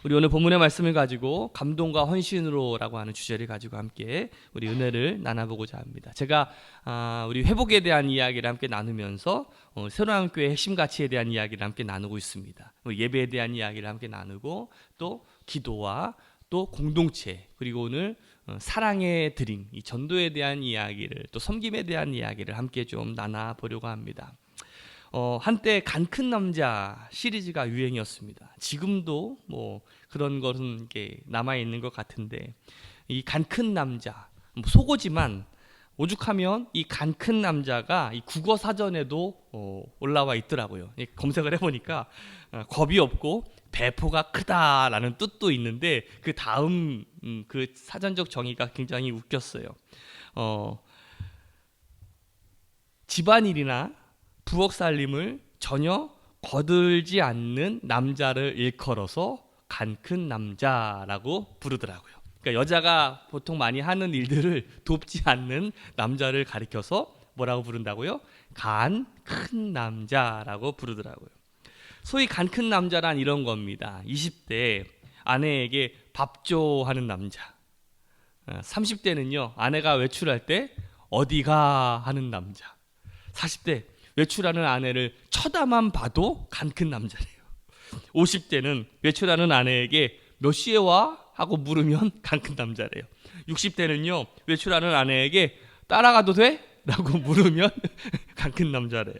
우리 오늘 본문의 말씀을 가지고 감동과 헌신으로라고 하는 주제를 가지고 함께 우리 은혜를 나눠보고자 합니다. 제가 우리 회복에 대한 이야기를 함께 나누면서 새로운교회 핵심 가치에 대한 이야기를 함께 나누고 있습니다. 예배에 대한 이야기를 함께 나누고 또 기도와 또 공동체, 그리고 오늘 사랑의 드림, 이 전도에 대한 이야기를, 또 섬김에 대한 이야기를 함께 좀 나눠보려고 합니다. 한때 간 큰 남자 시리즈가 유행이었습니다. 지금도 뭐 그런 것은 이게 남아 있는 것 같은데, 이 간 큰 남자, 속어지만 오죽하면 이 간 큰 남자가 이 국어 사전에도 올라와 있더라고요. 검색을 해보니까 겁이 없고 배포가 크다라는 뜻도 있는데, 그 다음 그 사전적 정의가 굉장히 웃겼어요. 집안일이나 부엌 살림을 전혀 거들지 않는 남자를 일컬어서 간 큰 남자라고 부르더라고요. 그러니까 여자가 보통 많이 하는 일들을 돕지 않는 남자를 가리켜서 뭐라고 부른다고요? 간 큰 남자라고 부르더라고요. 소위 간 큰 남자란 이런 겁니다. 20대 아내에게 밥 줘 하는 남자, 30대는요 아내가 외출할 때 어디가 하는 남자, 40대 외출하는 아내를 쳐다만 봐도 간 큰 남자래요. 50대는 외출하는 아내에게 몇 시에 와? 하고 물으면 간 큰 남자래요. 60대는요 외출하는 아내에게 따라가도 돼? 라고 물으면 간 큰 남자래요.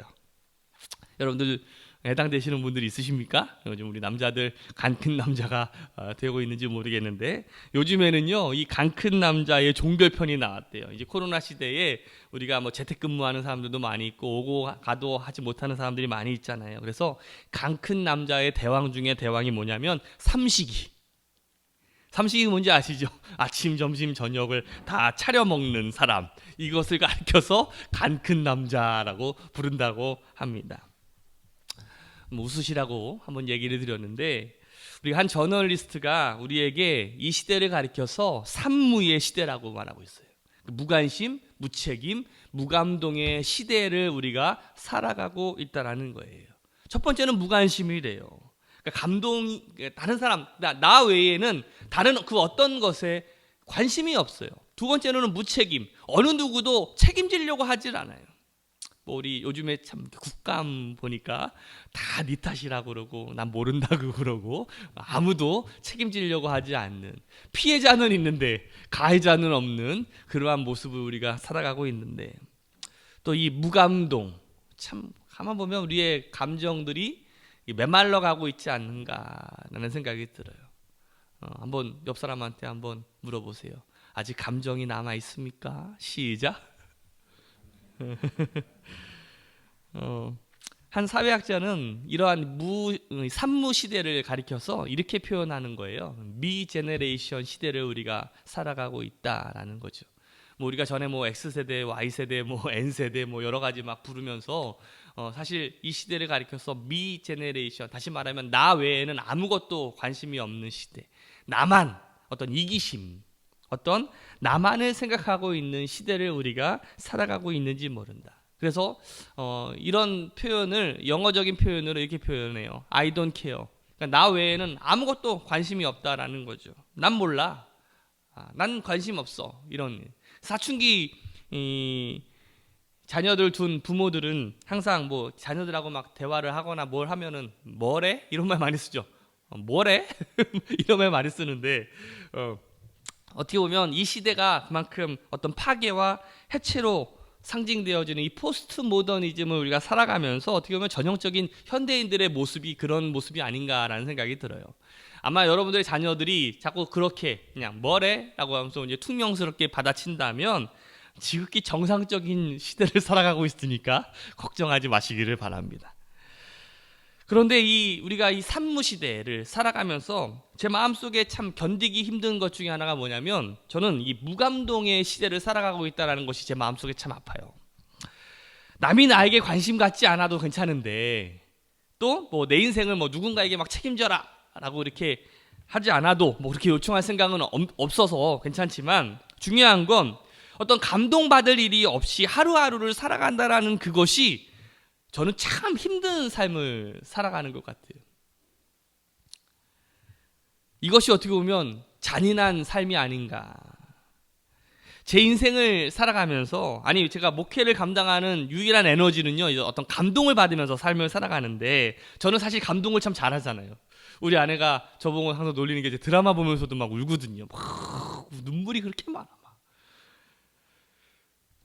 여러분들 해당되시는 분들이 있으십니까? 요즘 우리 남자들 간 큰 남자가 되고 있는지 모르겠는데, 요즘에는요 이 간 큰 남자의 종별편이 나왔대요. 이제 코로나 시대에 우리가 뭐 재택근무하는 사람들도 많이 있고 오고 가도 하지 못하는 사람들이 많이 있잖아요. 그래서 간 큰 남자의 대왕 중에 대왕이 뭐냐면 삼식이. 삼식이 뭔지 아시죠? 아침, 점심, 저녁을 다 차려 먹는 사람, 이것을 가리켜서 간 큰 남자라고 부른다고 합니다. 웃으시라고 한번 얘기를 드렸는데, 우리 한 저널리스트가 우리에게 이 시대를 가리켜서 산무의 시대라고 말하고 있어요. 무관심, 무책임, 무감동의 시대를 우리가 살아가고 있다는 거예요. 첫 번째는 무관심이래요. 그러니까 감동, 다른 사람, 나 외에는 다른 그 어떤 것에 관심이 없어요. 두 번째로는 무책임, 어느 누구도 책임지려고 하질 않아요. 우리 요즘에 참 국감 보니까 다 네 탓이라고 그러고 난 모른다고 그러고 아무도 책임지려고 하지 않는, 피해자는 있는데 가해자는 없는 그러한 모습을 우리가 살아가고 있는데, 또 이 무감동, 참 가만 보면 우리의 감정들이 메말라 가고 있지 않는가라는 생각이 들어요. 한번 옆 사람한테 한번 물어보세요. 아직 감정이 남아 있습니까? 시작. 한 사회학자는 이러한 산무 시대를 가리켜서 이렇게 표현하는 거예요. 미 제네레이션 시대를 우리가 살아가고 있다라는 거죠. 뭐 우리가 전에 뭐 X세대, Y세대, 뭐 N세대 뭐 여러 가지 막 부르면서 사실 이 시대를 가리켜서 미 제네레이션, 다시 말하면 나 외에는 아무것도 관심이 없는 시대, 나만, 어떤 이기심, 어떤 나만을 생각하고 있는 시대를 우리가 살아가고 있는지 모른다. 그래서 이런 표현을, 영어적인 표현으로 이렇게 표현해요. I don't care. 그러니까 나 외에는 아무것도 관심이 없다라는 거죠. 난 몰라. 난 관심 없어. 이런 사춘기 자녀들 둔 부모들은 항상 뭐 자녀들하고 막 대화를 하거나 뭘 하면은 뭐래? 이런 말 많이 쓰죠. 뭐래? 이런 말 많이 쓰는데, 어떻게 보면 이 시대가 그만큼 어떤 파괴와 해체로 상징되어지는 이 포스트 모더니즘을 우리가 살아가면서 어떻게 보면 전형적인 현대인들의 모습이 그런 모습이 아닌가라는 생각이 들어요. 아마 여러분들의 자녀들이 자꾸 그렇게 그냥 뭐래? 라고 하면서 이제 퉁명스럽게 받아친다면 지극히 정상적인 시대를 살아가고 있으니까 걱정하지 마시기를 바랍니다. 그런데 우리가 이 산무 시대를 살아가면서 제 마음속에 참 견디기 힘든 것 중에 하나가 뭐냐면, 저는 이 무감동의 시대를 살아가고 있다는 것이 제 마음속에 참 아파요. 남이 나에게 관심 갖지 않아도 괜찮은데, 또 뭐 내 인생을 뭐 누군가에게 막 책임져라 라고 이렇게 하지 않아도 뭐 그렇게 요청할 생각은 없어서 괜찮지만, 중요한 건 어떤 감동받을 일이 없이 하루하루를 살아간다라는 그것이 저는 참 힘든 삶을 살아가는 것 같아요. 이것이 어떻게 보면 잔인한 삶이 아닌가. 제 인생을 살아가면서, 아니 제가 목회를 감당하는 유일한 에너지는요, 이제 어떤 감동을 받으면서 삶을 살아가는데, 저는 사실 감동을 참 잘하잖아요. 우리 아내가 저보고 항상 놀리는 게, 이제 드라마 보면서도 막 울거든요. 막 눈물이 그렇게 많아.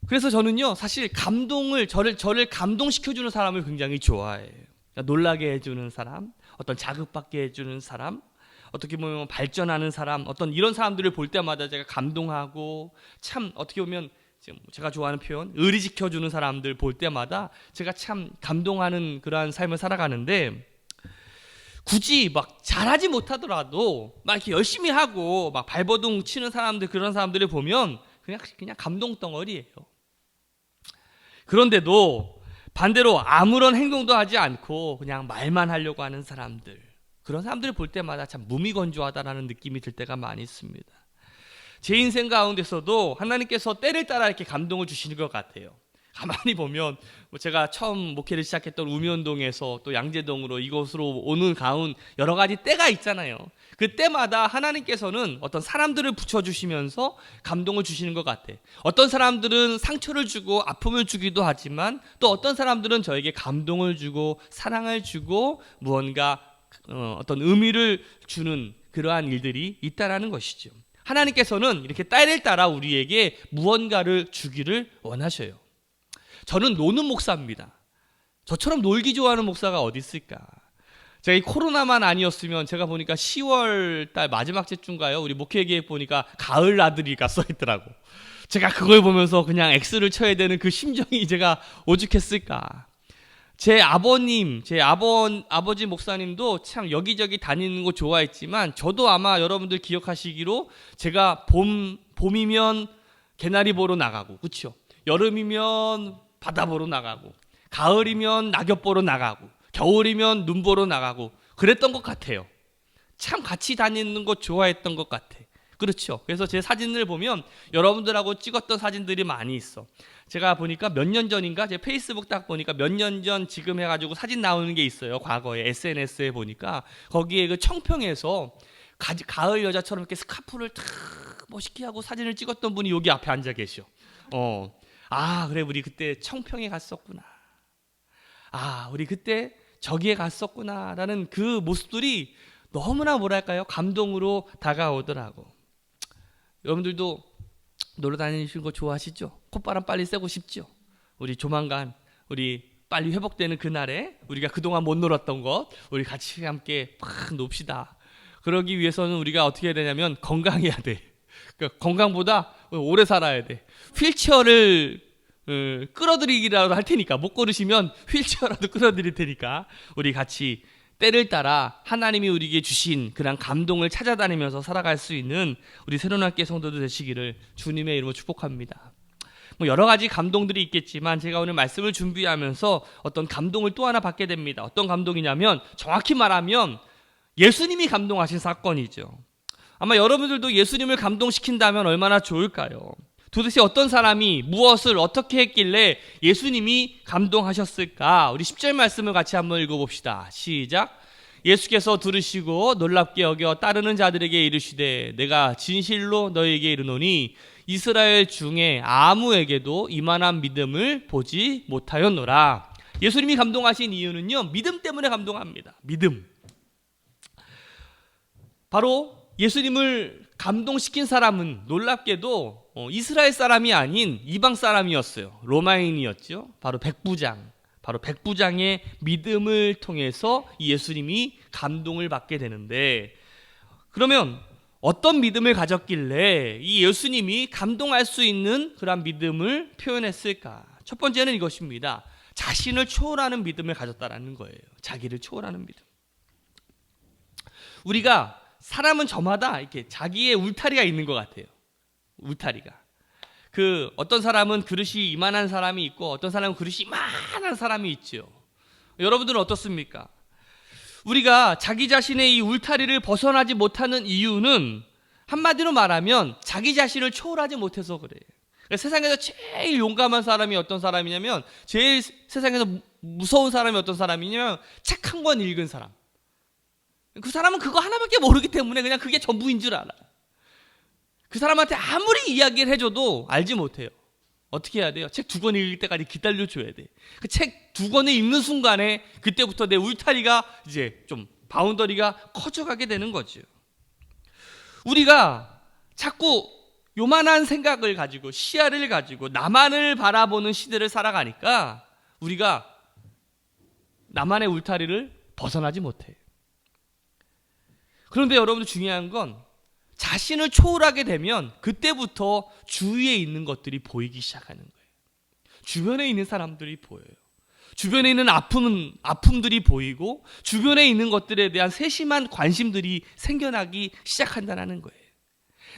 그래서 저는요, 사실 저를 감동시켜주는 사람을 굉장히 좋아해요. 그러니까 놀라게 해주는 사람, 어떤 자극받게 해주는 사람, 어떻게 보면 발전하는 사람, 어떤 이런 사람들을 볼 때마다 제가 감동하고, 참 어떻게 보면 제가 좋아하는 표현, 의리 지켜주는 사람들 볼 때마다 제가 참 감동하는 그러한 삶을 살아가는데, 굳이 막 잘하지 못하더라도 막 이렇게 열심히 하고 막 발버둥 치는 사람들, 그런 사람들을 보면 그냥 감동 덩어리예요. 그런데도 반대로 아무런 행동도 하지 않고 그냥 말만 하려고 하는 사람들, 그런 사람들을 볼 때마다 참 무미건조하다라는 느낌이 들 때가 많이 있습니다. 제 인생 가운데서도 하나님께서 때를 따라 이렇게 감동을 주시는 것 같아요. 가만히 보면 제가 처음 목회를 시작했던 우면동에서 또 양재동으로 이곳으로 오는 가운 여러 가지 때가 있잖아요. 그 때마다 하나님께서는 어떤 사람들을 붙여주시면서 감동을 주시는 것 같아. 어떤 사람들은 상처를 주고 아픔을 주기도 하지만, 또 어떤 사람들은 저에게 감동을 주고 사랑을 주고 무언가 어떤 의미를 주는 그러한 일들이 있다라는 것이죠. 하나님께서는 이렇게 때를 따라 우리에게 무언가를 주기를 원하셔요. 저는 노는 목사입니다. 저처럼 놀기 좋아하는 목사가 어디 있을까? 제가 이 코로나만 아니었으면, 제가 보니까 10월 달 마지막 주인가요? 우리 목회 계획 보니까 가을 나들이가 써 있더라고. 제가 그걸 보면서 그냥 X를 쳐야 되는 그 심정이 제가 오죽했을까? 제 아버지 목사님도 참 여기저기 다니는 거 좋아했지만, 저도 아마 여러분들 기억하시기로 제가 봄이면 개나리 보러 나가고, 그렇죠? 여름이면 바다 보러 나가고, 가을이면 낙엽 보러 나가고, 겨울이면 눈 보러 나가고 그랬던 것 같아요. 참 같이 다니는 거 좋아했던 것 같아. 그렇죠? 그래서 제 사진을 보면 여러분들하고 찍었던 사진들이 많이 있어. 제가 보니까 몇 년 전인가, 제 페이스북 딱 보니까 몇 년 전 지금 해가지고 사진 나오는 게 있어요. 과거에 SNS에 보니까 거기에 그 청평에서 가을 여자처럼 이렇게 스카프를 탁 멋있게 하고 사진을 찍었던 분이 여기 앞에 앉아 계셔. 그래, 우리 그때 청평에 갔었구나. 우리 그때 저기에 갔었구나라는 그 모습들이 너무나 뭐랄까요, 감동으로 다가오더라고. 여러분들도 놀러 다니시는 거 좋아하시죠? 콧바람 빨리 쐬고 싶죠? 우리 조만간 우리 빨리 회복되는 그날에 우리가 그동안 못 놀았던 것 우리 같이 함께 막 놉시다. 그러기 위해서는 우리가 어떻게 해야 되냐면 건강해야 돼. 그러니까 건강보다 오래 살아야 돼. 휠체어를 끌어들이기라도 할 테니까, 못 걸으시면 휠체어라도 끌어들일 테니까 우리 같이 때를 따라 하나님이 우리에게 주신 그런 감동을 찾아다니면서 살아갈 수 있는 우리 새로운학교 성도들 되시기를 주님의 이름으로 축복합니다. 여러 가지 감동들이 있겠지만, 제가 오늘 말씀을 준비하면서 어떤 감동을 또 하나 받게 됩니다. 어떤 감동이냐면, 정확히 말하면 예수님이 감동하신 사건이죠. 아마 여러분들도 예수님을 감동시킨다면 얼마나 좋을까요? 도대체 어떤 사람이 무엇을 어떻게 했길래 예수님이 감동하셨을까? 우리 10절 말씀을 같이 한번 읽어봅시다. 시작. 예수께서 들으시고 놀랍게 여겨 따르는 자들에게 이르시되, 내가 진실로 너희에게 이르노니 이스라엘 중에 아무에게도 이만한 믿음을 보지 못하였노라. 예수님이 감동하신 이유는요, 믿음 때문에 감동합니다. 믿음. 바로 예수님을 감동시킨 사람은 놀랍게도 이스라엘 사람이 아닌 이방 사람이었어요. 로마인이었죠. 바로 백부장의 믿음을 통해서 예수님이 감동을 받게 되는데, 그러면 어떤 믿음을 가졌길래 이 예수님이 감동할 수 있는 그런 믿음을 표현했을까? 첫 번째는 이것입니다. 자신을 초월하는 믿음을 가졌다라는 거예요. 자기를 초월하는 믿음. 우리가 사람은 저마다 이렇게 자기의 울타리가 있는 것 같아요. 울타리가. 어떤 사람은 그릇이 이만한 사람이 있고, 어떤 사람은 그릇이 이만한 사람이 있죠. 여러분들은 어떻습니까? 우리가 자기 자신의 이 울타리를 벗어나지 못하는 이유는 한마디로 말하면 자기 자신을 초월하지 못해서 그래요. 세상에서 제일 용감한 사람이 어떤 사람이냐면, 제일 세상에서 무서운 사람이 어떤 사람이냐면 착한 권 읽은 사람. 그 사람은 그거 하나밖에 모르기 때문에 그냥 그게 전부인 줄 알아. 그 사람한테 아무리 이야기를 해줘도 알지 못해요. 어떻게 해야 돼요? 책 2권 읽을 때까지 기다려줘야 돼. 그 책 2권을 읽는 순간에 그때부터 내 울타리가 이제 좀 바운더리가 커져가게 되는 거죠. 우리가 자꾸 요만한 생각을 가지고 시야를 가지고 나만을 바라보는 시대를 살아가니까 우리가 나만의 울타리를 벗어나지 못해요. 그런데 여러분들 중요한 건 자신을 초월하게 되면 그때부터 주위에 있는 것들이 보이기 시작하는 거예요. 주변에 있는 사람들이 보여요. 주변에 있는 아픔들이 보이고 주변에 있는 것들에 대한 세심한 관심들이 생겨나기 시작한다는 거예요.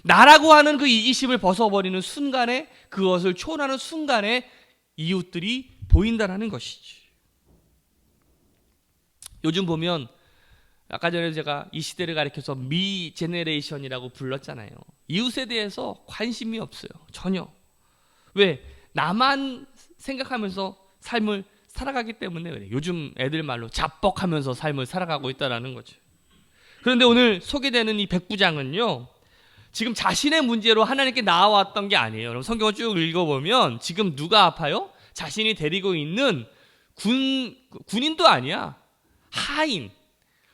나라고 하는 그 이기심을 벗어버리는 순간에, 그것을 초월하는 순간에 이웃들이 보인다는 것이지. 요즘 보면 아까 전에 제가 이 시대를 가리켜서 미 제네레이션이라고 불렀잖아요. 이웃에 대해서 관심이 없어요. 전혀. 왜? 나만 생각하면서 삶을 살아가기 때문에 그래요. 요즘 애들 말로 자뻑하면서 삶을 살아가고 있다는 거죠. 그런데 오늘 소개되는 이 백부장은요, 지금 자신의 문제로 하나님께 나아왔던 게 아니에요. 여러분 성경을 쭉 읽어보면 지금 누가 아파요? 자신이 데리고 있는 군인도 아니야. 하인,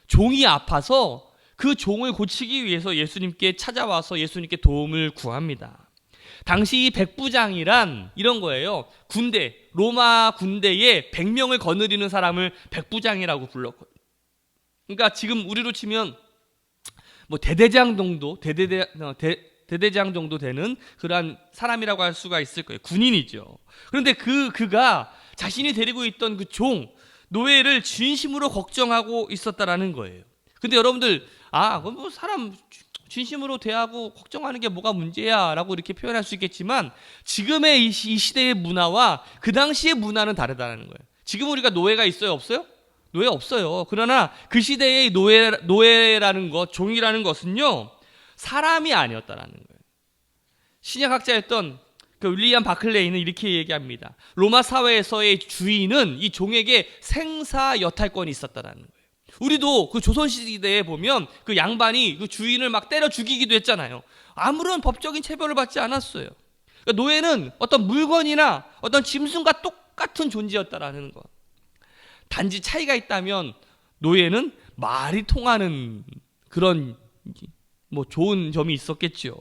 종이 아파서 그 종을 고치기 위해서 예수님께 찾아와서 예수님께 도움을 구합니다. 당시 이 백부장이란 이런 거예요. 군대, 로마 군대에 100명을 거느리는 사람을 백부장이라고 불렀거든요. 그러니까 지금 우리로 치면 뭐 대대장 정도 되는 그러한 사람이라고 할 수가 있을 거예요. 군인이죠. 그런데 그가 자신이 데리고 있던 그 종, 노예를 진심으로 걱정하고 있었다라는 거예요. 근데 여러분들, 그건 뭐 사람 진심으로 대하고 걱정하는 게 뭐가 문제야 라고 이렇게 표현할 수 있겠지만 지금의 이 시대의 문화와 그 당시의 문화는 다르다는 거예요. 지금 우리가 노예가 있어요? 없어요? 노예 없어요. 그러나 그 시대의 노예라는 것, 종이라는 것은요, 사람이 아니었다라는 거예요. 신약학자였던 그 윌리엄 바클레이는 이렇게 얘기합니다. 로마 사회에서의 주인은 이 종에게 생사 여탈권이 있었다라는 거예요. 우리도 그 조선시대에 보면 그 양반이 그 주인을 막 때려 죽이기도 했잖아요. 아무런 법적인 체벌을 받지 않았어요. 그러니까 노예는 어떤 물건이나 어떤 짐승과 똑같은 존재였다라는 것. 단지 차이가 있다면 노예는 말이 통하는 그런 뭐 좋은 점이 있었겠죠.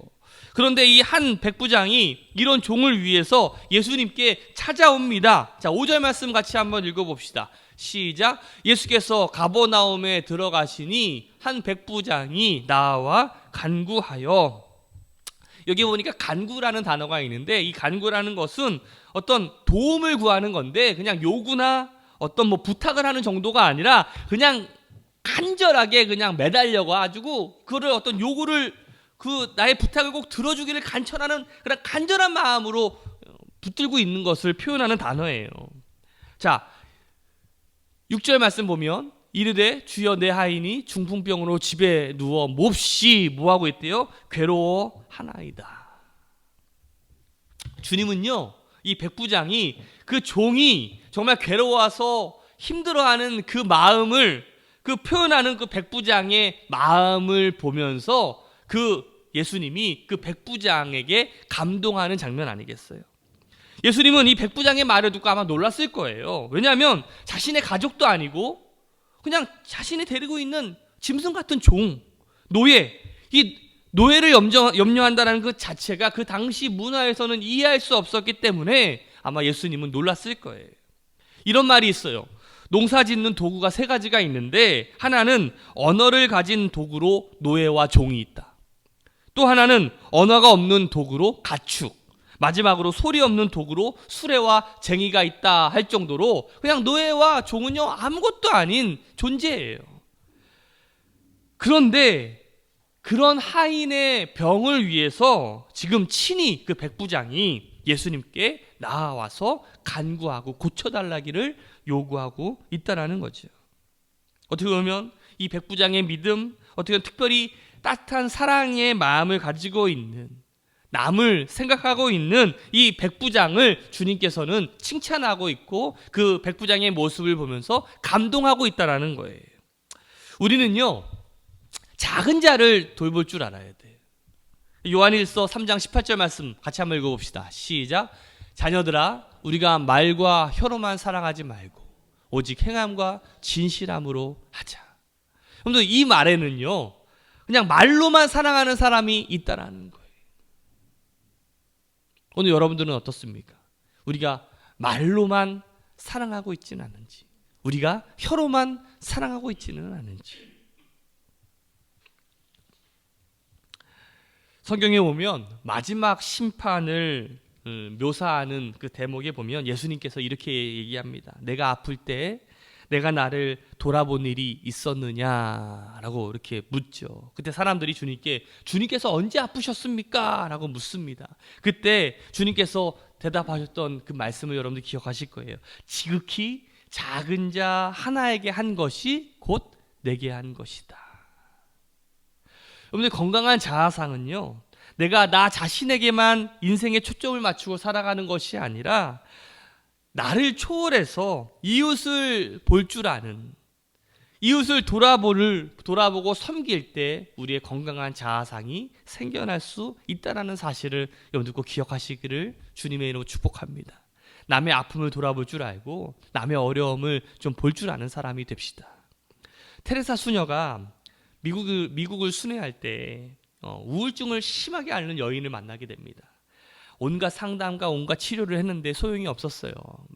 그런데 이 한 백부장이 이런 종을 위해서 예수님께 찾아옵니다. 자, 5절 말씀 같이 한번 읽어봅시다. 시작. 예수께서 가버나움에 들어가시니 한 백부장이 나와 간구하여. 여기 보니까 간구라는 단어가 있는데 이 간구라는 것은 어떤 도움을 구하는 건데 그냥 요구나 어떤 뭐 부탁을 하는 정도가 아니라 그냥 간절하게 그냥 매달려가지고 그를 어떤 요구를 그 나의 부탁을 꼭 들어주기를 간청하는 그런 간절한 마음으로 붙들고 있는 것을 표현하는 단어예요. 자, 6절 말씀 보면 이르되 주여 내 하인이 중풍병으로 집에 누워 몹시 뭐하고 있대요? 괴로워하나이다. 주님은요, 이 백부장이 그 종이 정말 괴로워서 힘들어하는 그 마음을 그 표현하는 그 백부장의 마음을 보면서 그 예수님이 그 백부장에게 감동하는 장면 아니겠어요? 예수님은 이 백부장의 말을 듣고 아마 놀랐을 거예요. 왜냐하면 자신의 가족도 아니고 그냥 자신이 데리고 있는 짐승 같은 종, 노예, 이 노예를 염려한다는 그 자체가 그 당시 문화에서는 이해할 수 없었기 때문에 아마 예수님은 놀랐을 거예요. 이런 말이 있어요. 농사 짓는 도구가 3가지가 있는데 하나는 언어를 가진 도구로 노예와 종이 있다. 또 하나는 언어가 없는 도구로 가축, 마지막으로 소리 없는 도구로 수레와 쟁이가 있다 할 정도로 그냥 노예와 종은요 아무것도 아닌 존재예요. 그런데 그런 하인의 병을 위해서 지금 친히 그 백부장이 예수님께 나와서 간구하고 고쳐달라기를 요구하고 있다라는 거죠. 어떻게 보면 이 백부장의 믿음, 어떻게 보면 특별히 따뜻한 사랑의 마음을 가지고 있는, 남을 생각하고 있는 이 백부장을 주님께서는 칭찬하고 있고 그 백부장의 모습을 보면서 감동하고 있다라는 거예요. 우리는요, 작은 자를 돌볼 줄 알아야 돼요. 요한일서 3장 18절 말씀 같이 한번 읽어봅시다. 시작. 자녀들아, 우리가 말과 혀로만 사랑하지 말고 오직 행함과 진실함으로 하자. 여러분들, 이 말에는요, 그냥 말로만 사랑하는 사람이 있다라는 거예요. 오늘 여러분들은 어떻습니까? 우리가 말로만 사랑하고 있지는 않은지, 우리가 혀로만 사랑하고 있지는 않은지. 성경에 보면 마지막 심판을 묘사하는 그 대목에 보면 예수님께서 이렇게 얘기합니다. 내가 아플 때 내가 나를 돌아본 일이 있었느냐라고 이렇게 묻죠. 그때 사람들이 주님께서 언제 아프셨습니까? 라고 묻습니다. 그때 주님께서 대답하셨던 그 말씀을 여러분들 기억하실 거예요. 지극히 작은 자 하나에게 한 것이 곧 내게 한 것이다. 여러분들, 건강한 자아상은요, 내가 나 자신에게만 인생의 초점을 맞추고 살아가는 것이 아니라 나를 초월해서 이웃을 볼 줄 아는, 이웃을 돌아보고 섬길 때 우리의 건강한 자아상이 생겨날 수 있다는 사실을 여러분들 꼭 기억하시기를 주님의 이름으로 축복합니다. 남의 아픔을 돌아볼 줄 알고 남의 어려움을 좀 볼 줄 아는 사람이 됩시다. 테레사 수녀가 미국을 순회할 때 우울증을 심하게 앓는 여인을 만나게 됩니다. 온갖 상담과 온갖 치료를 했는데 소용이 없었어요.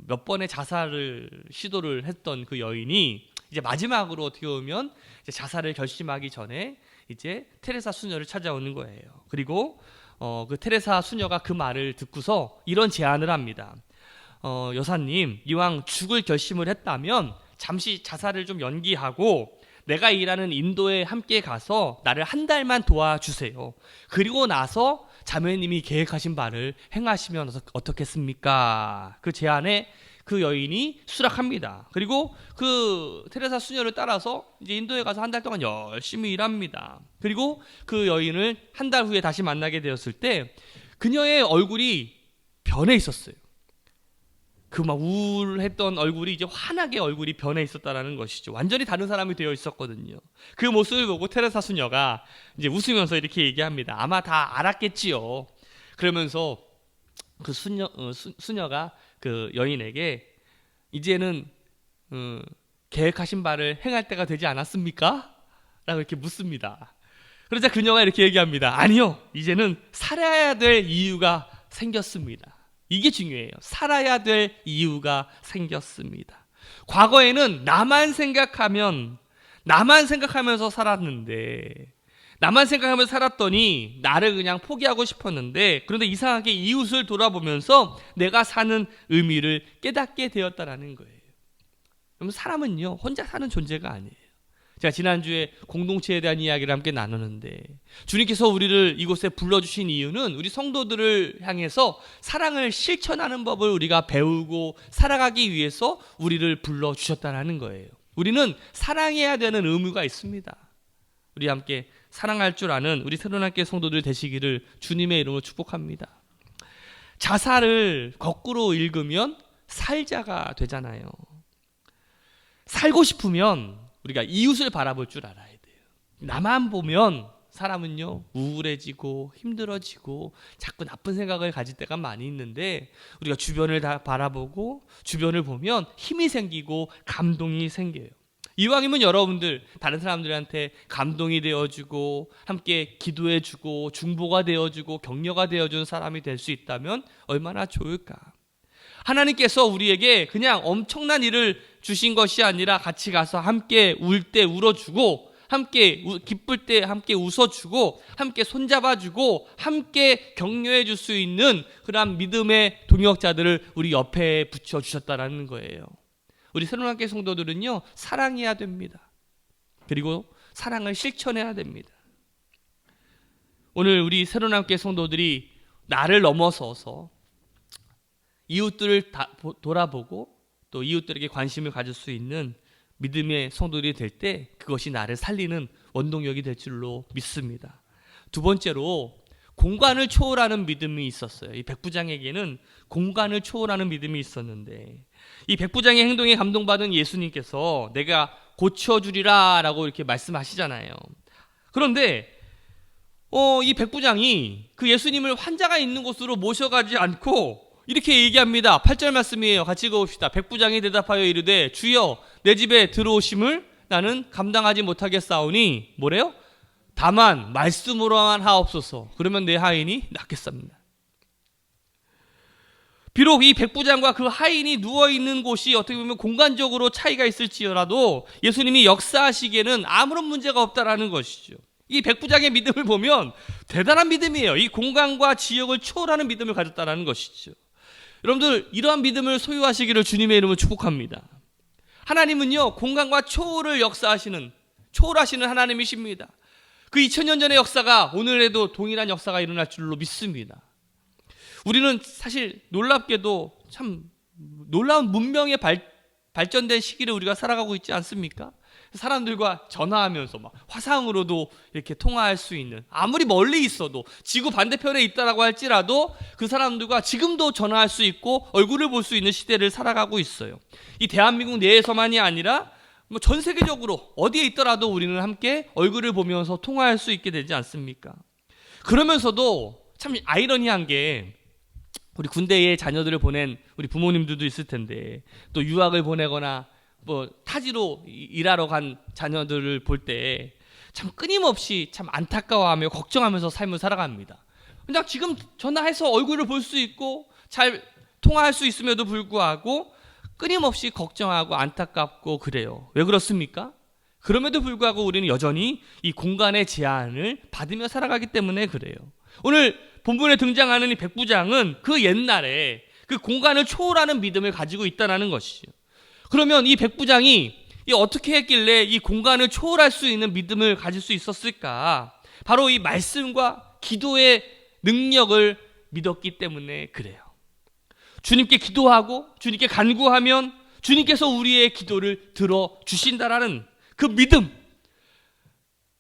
몇 번의 자살을 시도를 했던 그 여인이 이제 마지막으로 어떻게 보면 이제 자살을 결심하기 전에 이제 테레사 수녀를 찾아오는 거예요. 그리고 그 테레사 수녀가 그 말을 듣고서 이런 제안을 합니다. 여사님, 이왕 죽을 결심을 했다면 잠시 자살을 좀 연기하고 내가 일하는 인도에 함께 가서 나를 한 달만 도와주세요. 그리고 나서 자매님이 계획하신 바를 행하시면 어떻겠습니까? 그 제안에 그 여인이 수락합니다. 그리고 그 테레사 수녀를 따라서 이제 인도에 가서 한 달 동안 열심히 일합니다. 그리고 그 여인을 한 달 후에 다시 만나게 되었을 때 그녀의 얼굴이 변해 있었어요. 그 막 우울했던 얼굴이 이제 환하게 얼굴이 변해 있었다라는 것이죠. 완전히 다른 사람이 되어 있었거든요. 그 모습을 보고 테레사 수녀가 이제 웃으면서 이렇게 얘기합니다. 아마 다 알았겠지요. 그러면서 그 수녀가 그 여인에게 이제는 계획하신 바를 행할 때가 되지 않았습니까? 라고 이렇게 묻습니다. 그러자 그녀가 이렇게 얘기합니다. 아니요, 이제는 살아야 될 이유가 생겼습니다. 이게 중요해요. 살아야 될 이유가 생겼습니다. 과거에는 나만 생각하면서 살았는데, 나만 생각하면서 살았더니 나를 그냥 포기하고 싶었는데, 그런데 이상하게 이웃을 돌아보면서 내가 사는 의미를 깨닫게 되었다라는 거예요. 그럼 사람은요, 혼자 사는 존재가 아니에요. 제가 지난주에 공동체에 대한 이야기를 함께 나누는데, 주님께서 우리를 이곳에 불러주신 이유는 우리 성도들을 향해서 사랑을 실천하는 법을 우리가 배우고 살아가기 위해서 우리를 불러주셨다는 거예요. 우리는 사랑해야 되는 의무가 있습니다. 우리 함께 사랑할 줄 아는 우리 새로운학교 성도들 되시기를 주님의 이름으로 축복합니다. 자살을 거꾸로 읽으면 살자가 되잖아요. 살고 싶으면 우리가 이웃을 바라볼 줄 알아야 돼요. 나만 보면 사람은요, 우울해지고 힘들어지고 자꾸 나쁜 생각을 가질 때가 많이 있는데, 우리가 주변을 다 바라보고 주변을 보면 힘이 생기고 감동이 생겨요. 이왕이면 여러분들 다른 사람들한테 감동이 되어주고 함께 기도해주고 중보가 되어주고 격려가 되어주는 사람이 될 수 있다면 얼마나 좋을까. 하나님께서 우리에게 그냥 엄청난 일을 주신 것이 아니라 같이 가서 함께 울 때 울어주고, 함께 기쁠 때 함께 웃어주고, 함께 손잡아주고, 함께 격려해 줄 수 있는 그런 믿음의 동역자들을 우리 옆에 붙여주셨다는 거예요. 우리 새로운학교 성도들은요, 사랑해야 됩니다. 그리고 사랑을 실천해야 됩니다. 오늘 우리 새로운학교 성도들이 나를 넘어서서 이웃들을 돌아보고 또 이웃들에게 관심을 가질 수 있는 믿음의 성도들이 될 때 그것이 나를 살리는 원동력이 될 줄로 믿습니다. 두 번째로 공간을 초월하는 믿음이 있었어요. 이 백부장에게는 공간을 초월하는 믿음이 있었는데, 이 백부장의 행동에 감동받은 예수님께서 내가 고쳐주리라 라고 이렇게 말씀하시잖아요. 그런데 이 백부장이 그 예수님을 환자가 있는 곳으로 모셔가지 않고 이렇게 얘기합니다. 8절 말씀이에요. 같이 읽어봅시다. 백부장이 대답하여 이르되 주여 내 집에 들어오심을 나는 감당하지 못하겠사오니 뭐래요? 다만 말씀으로만 하옵소서. 그러면 내 하인이 낫겠습니다. 비록 이 백부장과 그 하인이 누워있는 곳이 어떻게 보면 공간적으로 차이가 있을지라도 예수님이 역사하시기에는 아무런 문제가 없다라는 것이죠. 이 백부장의 믿음을 보면 대단한 믿음이에요. 이 공간과 지역을 초월하는 믿음을 가졌다는 것이죠. 여러분들 이러한 믿음을 소유하시기를 주님의 이름으로 축복합니다. 하나님은요 공간과 초월을 초월하시는 하나님이십니다. 그 2000년 전의 역사가 오늘에도 동일한 역사가 일어날 줄로 믿습니다. 우리는 사실 놀랍게도 참 놀라운 문명의 발전된 시기를 우리가 살아가고 있지 않습니까? 사람들과 전화하면서 막 화상으로도 이렇게 통화할 수 있는, 아무리 멀리 있어도 지구 반대편에 있다라고 할지라도 그 사람들과 지금도 전화할 수 있고 얼굴을 볼 수 있는 시대를 살아가고 있어요. 이 대한민국 내에서만이 아니라 전 세계적으로 어디에 있더라도 우리는 함께 얼굴을 보면서 통화할 수 있게 되지 않습니까? 그러면서도 참 아이러니한 게 우리 군대에 자녀들을 보낸 우리 부모님들도 있을 텐데 또 유학을 보내거나 뭐 타지로 일하러 간 자녀들을 볼 때 참 끊임없이 참 안타까워하며 걱정하면서 삶을 살아갑니다. 그냥 지금 전화해서 얼굴을 볼 수 있고 잘 통화할 수 있음에도 불구하고 끊임없이 걱정하고 안타깝고 그래요. 왜 그렇습니까? 그럼에도 불구하고 우리는 여전히 이 공간의 제한을 받으며 살아가기 때문에 그래요. 오늘 본문에 등장하는 이 백부장은 그 옛날에 그 공간을 초월하는 믿음을 가지고 있다는 것이죠. 그러면 이 백부장이 어떻게 했길래 이 공간을 초월할 수 있는 믿음을 가질 수 있었을까? 바로 이 말씀과 기도의 능력을 믿었기 때문에 그래요. 주님께 기도하고 주님께 간구하면 주님께서 우리의 기도를 들어주신다라는 그 믿음,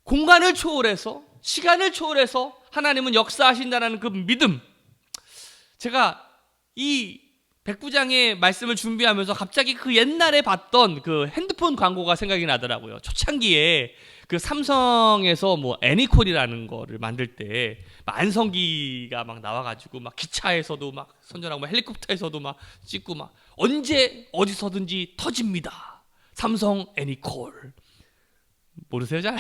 공간을 초월해서 시간을 초월해서 하나님은 역사하신다는 그 믿음. 제가 이 백부장의 말씀을 준비하면서 갑자기 그 옛날에 봤던 그 핸드폰 광고가 생각이 나더라고요. 초창기에 그 삼성에서 뭐 애니콜이라는 거를 만들 때 안성기가 막 나와가지고 막 기차에서도 막 선전하고 헬리콥터에서도 막 찍고 막 언제 어디서든지 터집니다. 삼성 애니콜. 모르세요, 잘?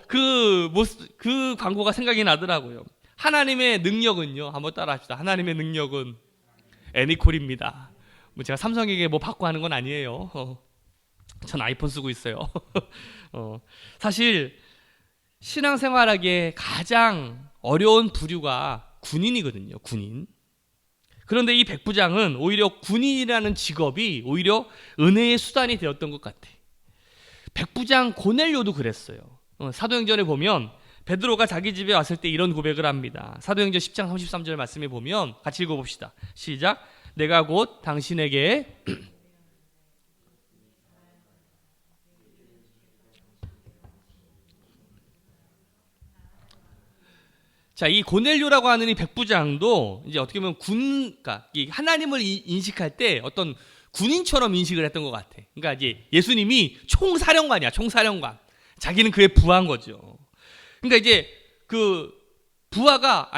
그 광고가 생각이 나더라고요. 하나님의 능력은요, 한번 따라합시다. 하나님의 능력은 애니콜입니다. 뭐 제가 삼성에게 뭐 받고 하는 건 아니에요. 전 아이폰 쓰고 있어요. 사실 신앙생활하기에 가장 어려운 부류가 군인이거든요. 군인. 그런데 이 백부장은 오히려 군인이라는 직업이 오히려 은혜의 수단이 되었던 것 같아. 백부장 고넬료도 그랬어요. 사도행전에 보면 베드로가 자기 집에 왔을 때 이런 고백을 합니다. 사도행전 10장 33절 말씀에 보면 같이 읽어봅시다. 시작. 내가 곧 당신에게 자, 이 고넬료라고 하는 이 백부장도 이제 어떻게 보면 그러니까 하나님을 인식할 때 어떤 군인처럼 인식을 했던 것 같아. 그러니까 이제 예수님이 총사령관이야, 총사령관. 자기는 그의 부하인 거죠. 그러니까 이제 그 부하가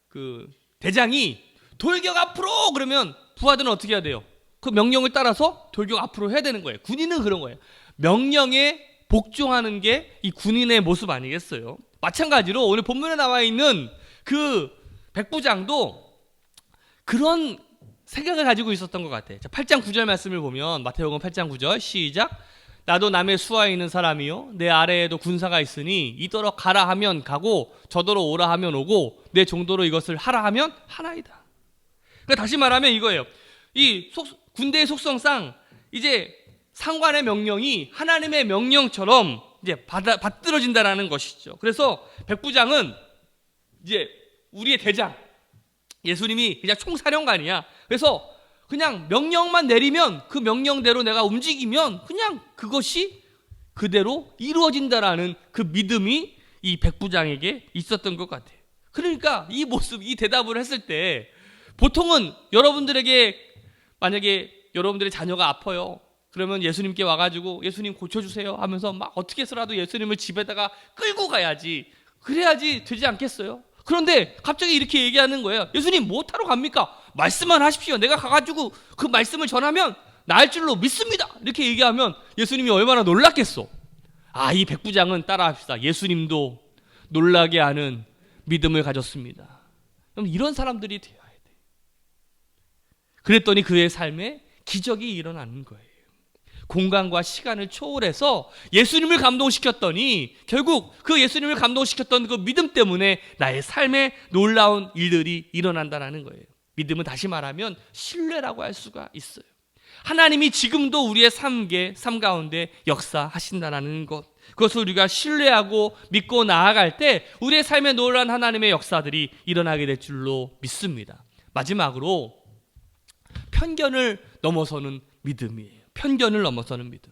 그 대장이 돌격 앞으로 그러면 부하들은 어떻게 해야 돼요? 그 명령을 따라서 돌격 앞으로 해야 되는 거예요. 군인은 그런 거예요. 명령에 복종하는 게 이 군인의 모습 아니겠어요? 마찬가지로 오늘 본문에 나와 있는 그 백부장도 그런 생각을 가지고 있었던 것 같아요. 8장 9절 말씀을 보면 마태복음 8장 9절 시작. 나도 남의 수하에 있는 사람이요 내 아래에도 군사가 있으니 이더러 가라 하면 가고 저더러 오라 하면 오고 내 정도로 이것을 하라 하면 하나이다. 그러니까 다시 말하면 이거예요. 이 군대의 속성상 이제 상관의 명령이 하나님의 명령처럼 이제 받들어진다라는 것이죠. 그래서 백부장은 이제 우리의 대장 예수님이 그냥 총사령관이야. 그래서 그냥 명령만 내리면 그 명령대로 내가 움직이면 그냥 그것이 그대로 이루어진다라는 그 믿음이 이 백부장에게 있었던 것 같아요. 그러니까 이 모습, 이 대답을 했을 때 보통은 여러분들에게 만약에 여러분들의 자녀가 아파요. 그러면 예수님께 와가지고 예수님 고쳐주세요 하면서 막 어떻게 해서라도 예수님을 집에다가 끌고 가야지, 그래야지 되지 않겠어요? 그런데 갑자기 이렇게 얘기하는 거예요. 예수님 못하러 갑니까? 말씀만 하십시오. 내가 가가지고 그 말씀을 전하면 나을 줄로 믿습니다. 이렇게 얘기하면 예수님이 얼마나 놀랐겠어. 이 백부장은 따라합시다. 예수님도 놀라게 하는 믿음을 가졌습니다. 그럼 이런 사람들이 되어야 돼. 그랬더니 그의 삶에 기적이 일어나는 거예요. 공간과 시간을 초월해서 예수님을 감동시켰더니 결국 그 예수님을 감동시켰던 그 믿음 때문에 나의 삶에 놀라운 일들이 일어난다는 거예요. 믿음은 다시 말하면 신뢰라고 할 수가 있어요. 하나님이 지금도 우리의 삶 가운데 역사하신다는 것, 그것을 우리가 신뢰하고 믿고 나아갈 때 우리의 삶에 놀라운 하나님의 역사들이 일어나게 될 줄로 믿습니다. 마지막으로 편견을 넘어서는 믿음이에요. 편견을 넘어서는 믿음.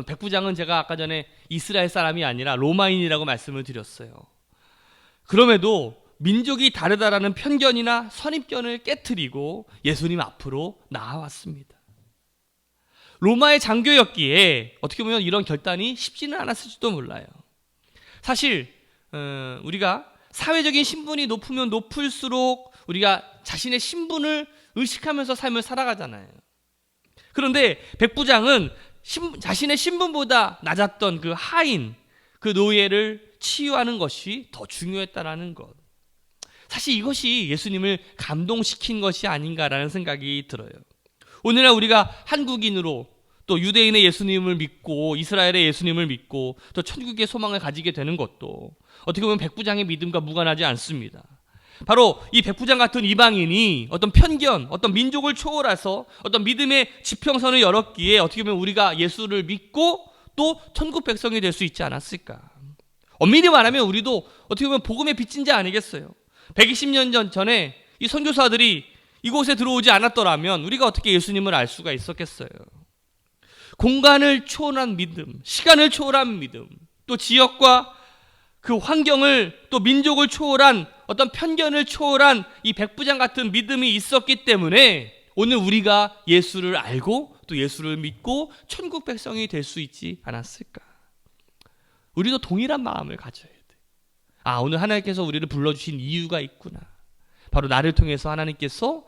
백부장은 제가 아까 전에 이스라엘 사람이 아니라 로마인이라고 말씀을 드렸어요. 그럼에도 민족이 다르다라는 편견이나 선입견을 깨트리고 예수님 앞으로 나아왔습니다. 로마의 장교였기에 어떻게 보면 이런 결단이 쉽지는 않았을지도 몰라요. 사실 우리가 사회적인 신분이 높으면 높을수록 우리가 자신의 신분을 의식하면서 삶을 살아가잖아요. 그런데 백부장은 자신의 신분보다 낮았던 그 하인, 그 노예를 치유하는 것이 더 중요했다라는 것. 사실 이것이 예수님을 감동시킨 것이 아닌가라는 생각이 들어요. 오늘날 우리가 한국인으로 또 유대인의 예수님을 믿고 이스라엘의 예수님을 믿고 또 천국의 소망을 가지게 되는 것도 어떻게 보면 백부장의 믿음과 무관하지 않습니다. 바로 이 백부장 같은 이방인이 어떤 편견, 어떤 민족을 초월해서 어떤 믿음의 지평선을 열었기에 어떻게 보면 우리가 예수를 믿고 또 천국 백성이 될 수 있지 않았을까. 엄밀히 말하면 우리도 어떻게 보면 복음의 빚진 자 아니겠어요. 120년 전에 이 선교사들이 이곳에 들어오지 않았더라면 우리가 어떻게 예수님을 알 수가 있었겠어요. 공간을 초월한 믿음, 시간을 초월한 믿음, 또 지역과 그 환경을 또 민족을 초월한 어떤 편견을 초월한 이 백부장 같은 믿음이 있었기 때문에 오늘 우리가 예수를 알고 또 예수를 믿고 천국 백성이 될 수 있지 않았을까. 우리도 동일한 마음을 가져야 돼. 오늘 하나님께서 우리를 불러주신 이유가 있구나. 바로 나를 통해서 하나님께서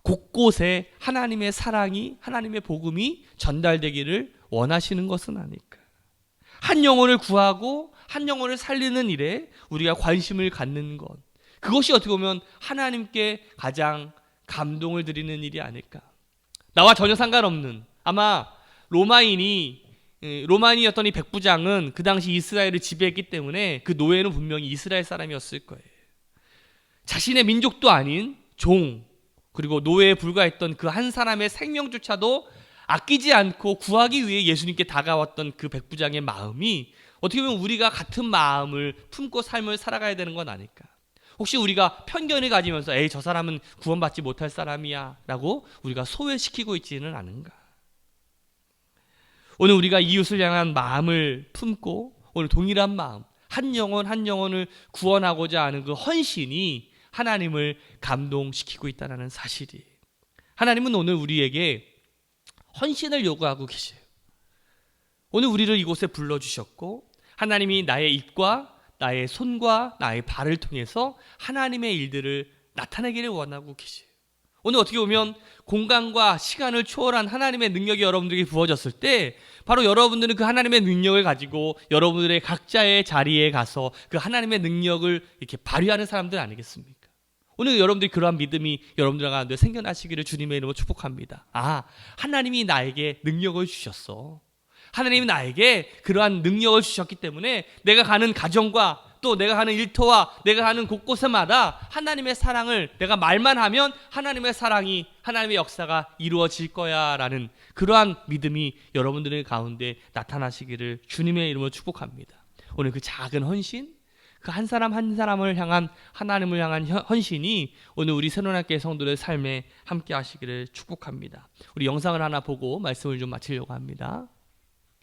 곳곳에 하나님의 사랑이, 하나님의 복음이 전달되기를 원하시는 것은 아닐까. 한 영혼을 구하고 한 영혼을 살리는 일에 우리가 관심을 갖는 것, 그것이 어떻게 보면 하나님께 가장 감동을 드리는 일이 아닐까. 나와 전혀 상관없는, 아마 로마인이었던 이 백부장은 그 당시 이스라엘을 지배했기 때문에 그 노예는 분명히 이스라엘 사람이었을 거예요. 자신의 민족도 아닌 종, 그리고 노예에 불과했던 그 한 사람의 생명조차도 아끼지 않고 구하기 위해 예수님께 다가왔던 그 백부장의 마음이 어떻게 보면 우리가 같은 마음을 품고 삶을 살아가야 되는 건 아닐까. 혹시 우리가 편견을 가지면서 저 사람은 구원받지 못할 사람이야 라고 우리가 소외시키고 있지는 않은가. 오늘 우리가 이웃을 향한 마음을 품고 오늘 동일한 마음, 한 영혼 한 영혼을 구원하고자 하는 그 헌신이 하나님을 감동시키고 있다는 사실이. 하나님은 오늘 우리에게 헌신을 요구하고 계세요. 오늘 우리를 이곳에 불러주셨고 하나님이 나의 입과 나의 손과 나의 발을 통해서 하나님의 일들을 나타내기를 원하고 계세요. 오늘 어떻게 보면 공간과 시간을 초월한 하나님의 능력이 여러분들에게 부어졌을 때 바로 여러분들은 그 하나님의 능력을 가지고 여러분들의 각자의 자리에 가서 그 하나님의 능력을 이렇게 발휘하는 사람들 아니겠습니까? 오늘 여러분들이 그러한 믿음이 여러분들 가운데 생겨나시기를 주님의 이름으로 축복합니다. 하나님이 나에게 능력을 주셨어. 하나님이 나에게 그러한 능력을 주셨기 때문에 내가 가는 가정과 또 내가 가는 일터와 내가 가는 곳곳마다 하나님의 사랑을 내가 말만 하면 하나님의 사랑이, 하나님의 역사가 이루어질 거야 라는 그러한 믿음이 여러분들 가운데 나타나시기를 주님의 이름으로 축복합니다. 오늘 그 작은 헌신, 그 한 사람 한 사람을 향한 하나님을 향한 헌신이 오늘 우리 새로운학교의 성도들의 삶에 함께 하시기를 축복합니다. 우리 영상을 하나 보고 말씀을 좀 마치려고 합니다.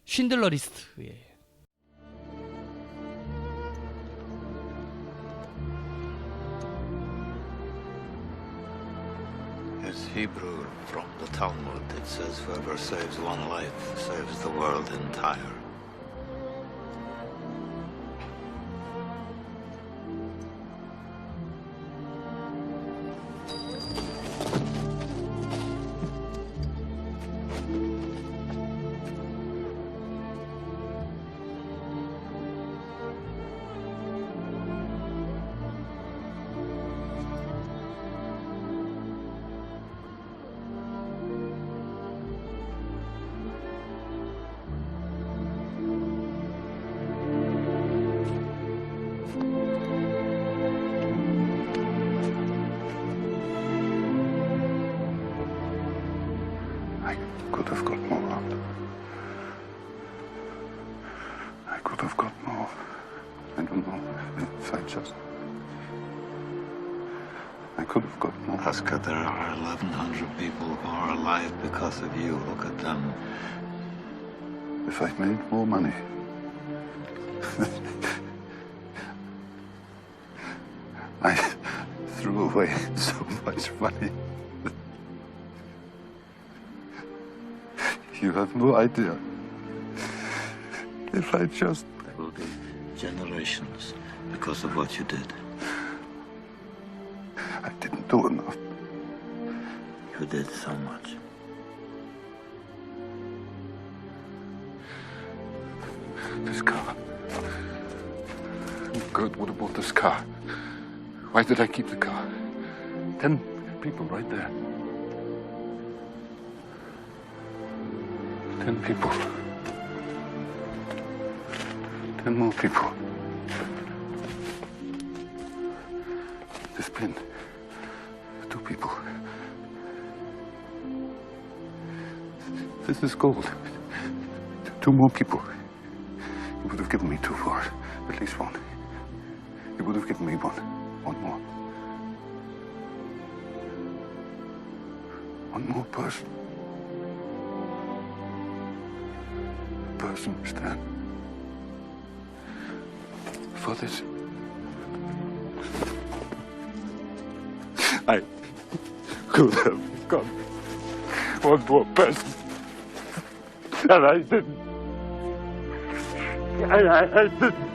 쉰들러 리스트에 It's Hebrew from the Talmud. It says, whoever saves one life saves the world entire. I could have got more. I could have got more. I don't know if I just... I could have got more. Oscar, there are 1,100 people who are alive because of you. Look at them. If I'd made more money. I threw away so much money. You have no idea. If I just... There will be generations because of what you did. I didn't do enough. You did so much. This car. Gert would have bought this car. Why did I keep the car? 10 people right there. 10 people. 10 more people. This pin. 2 people. This is gold. 2 more people. He would have given me 2 for it. At least 1. He would have given me 1. 1 more. 1 more person. Person stand for this. I could have got 1 more person, and I didn't. I didn't.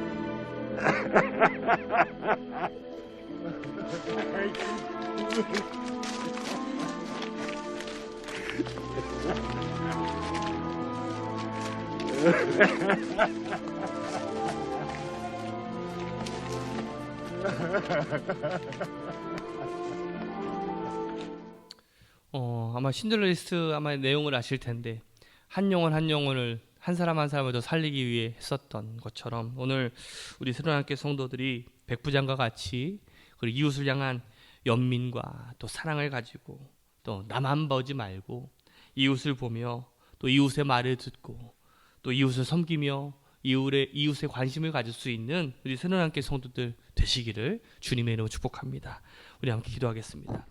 아마 신들러 리스트 아마 내용을 아실 텐데 한 영혼 한 영혼을 한 사람 한 사람을 더 살리기 위해 했었던 것처럼 오늘 우리 새로운학교 성도들이 백부장과 같이 그리고 이웃을 향한 연민과 또 사랑을 가지고 또 나만 보지 말고 이웃을 보며 또 이웃의 말을 듣고 또 이웃을 섬기며 이웃의 관심을 가질 수 있는 우리 새로운학교 성도들 되시기를 주님의 이름으로 축복합니다. 우리 함께 기도하겠습니다.